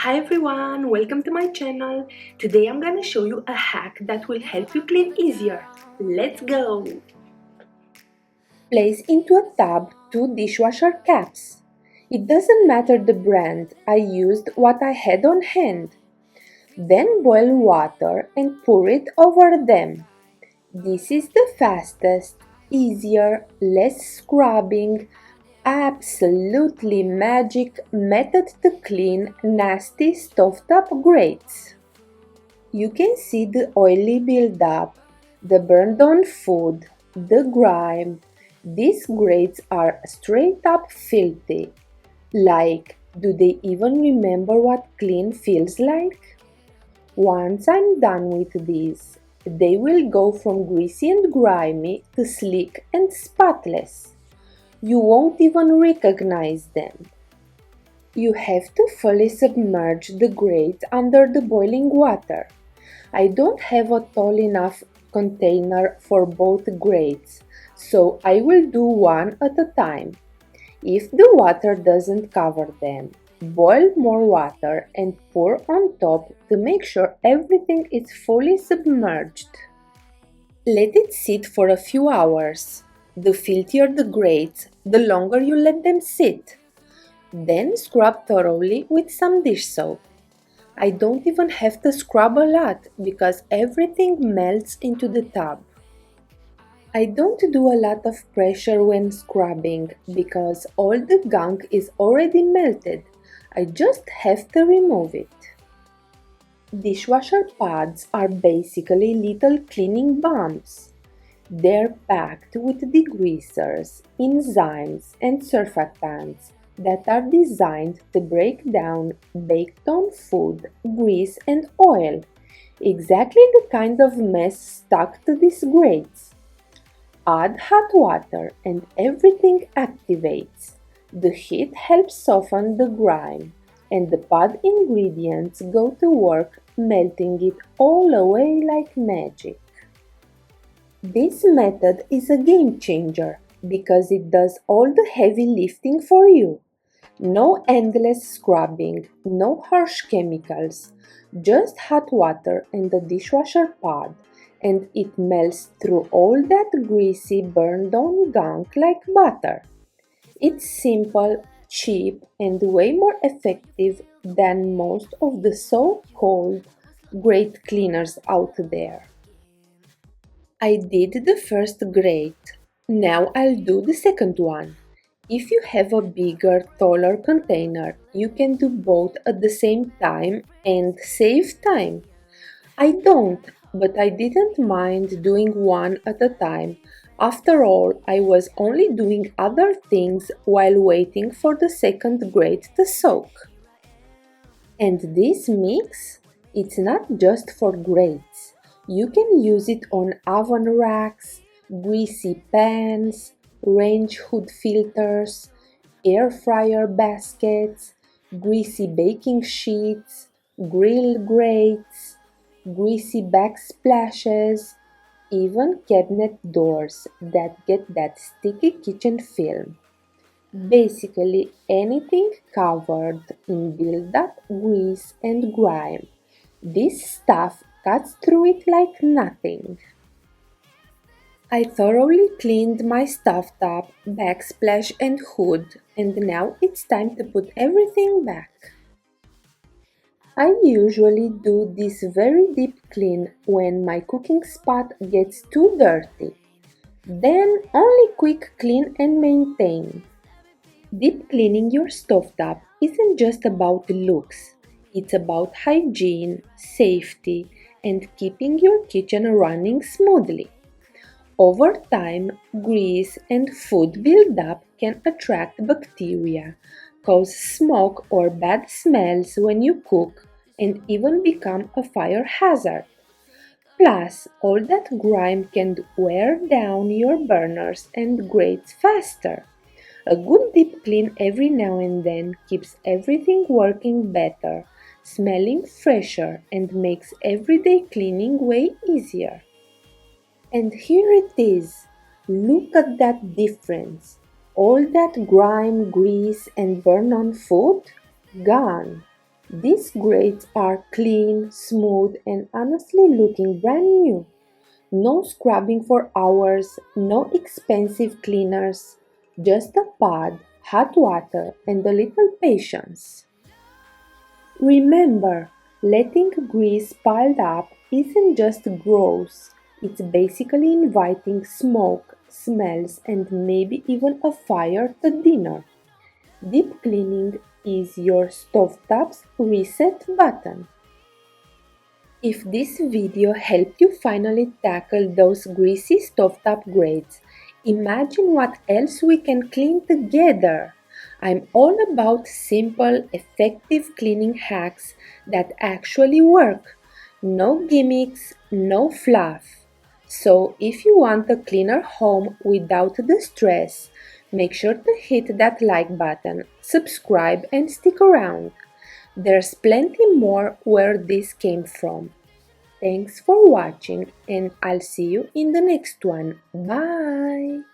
Hi everyone, welcome to my channel. Today I'm gonna show you a hack that will help you clean easier. Let's go! Place into a tub 2 dishwasher caps. It doesn't matter the brand, I used what I had on hand. Then boil water and pour it over them. This is the fastest, easier, less scrubbing, absolutely magic method to clean nasty stovetop grates. You can see the oily buildup, the burned on food, the grime. These grates are straight up filthy. Like, do they even remember what clean feels like? Once I'm done with these, they will go from greasy and grimy to sleek and spotless. You won't even recognize them. You have to fully submerge the grate under the boiling water. I don't have a tall enough container for both grates, so I will do one at a time. If the water doesn't cover them, boil more water and pour on top to make sure everything is fully submerged. Let it sit for a few hours. The filthier the grates, the longer you let them sit. Then scrub thoroughly with some dish soap. I don't even have to scrub a lot because everything melts into the tub. I don't do a lot of pressure when scrubbing because all the gunk is already melted. I just have to remove it. Dishwasher pads are basically little cleaning bombs. They're packed with degreasers, enzymes, and surfactants that are designed to break down baked on food, grease, and oil. Exactly the kind of mess stuck to these grates. Add hot water and everything activates. The heat helps soften the grime, and the pod ingredients go to work melting it all away like magic. This method is a game changer because it does all the heavy lifting for you. No endless scrubbing, no harsh chemicals, just hot water and the dishwasher pod, and it melts through all that greasy burned on gunk like butter. It's simple, cheap, and way more effective than most of the so-called great cleaners out there. I did the first grate. Now I'll do the second one. If you have a bigger, taller container, you can do both at the same time and save time. I don't, but I didn't mind doing one at a time. After all, I was only doing other things while waiting for the second grate to soak. And this mix, it's not just for grates. You can use it on oven racks, greasy pans, range hood filters, air fryer baskets, greasy baking sheets, grill grates, greasy backsplashes, even cabinet doors that get that sticky kitchen film. Basically anything covered in buildup, grease and grime. This stuff cuts through it like nothing. I thoroughly cleaned my stovetop, backsplash and hood, and now it's time to put everything back. I usually do this very deep clean when my cooking spot gets too dirty. Then only quick clean and maintain. Deep cleaning your stovetop isn't just about looks, it's about hygiene, safety, and keeping your kitchen running smoothly. Over time, grease and food buildup can attract bacteria, cause smoke or bad smells when you cook, and even become a fire hazard. Plus, all that grime can wear down your burners and grates faster. A good deep clean every now and then keeps everything working better, smelling fresher, and makes everyday cleaning way easier. And here it is. Look at that difference. All that grime, grease, and burn on food? Gone. These grates are clean, smooth, and honestly looking brand new. No scrubbing for hours, no expensive cleaners, just a pod, hot water, and a little patience. Remember, letting grease piled up isn't just gross, it's basically inviting smoke, smells, and maybe even a fire to dinner. Deep cleaning is your stovetop's reset button. If this video helped you finally tackle those greasy stovetop grates, imagine what else we can clean together. I'm all about simple, effective cleaning hacks that actually work. No gimmicks, no fluff. So if you want a cleaner home without the stress, make sure to hit that like button, subscribe, and stick around. There's plenty more where this came from. Thanks for watching, and I'll see you in the next one. Bye!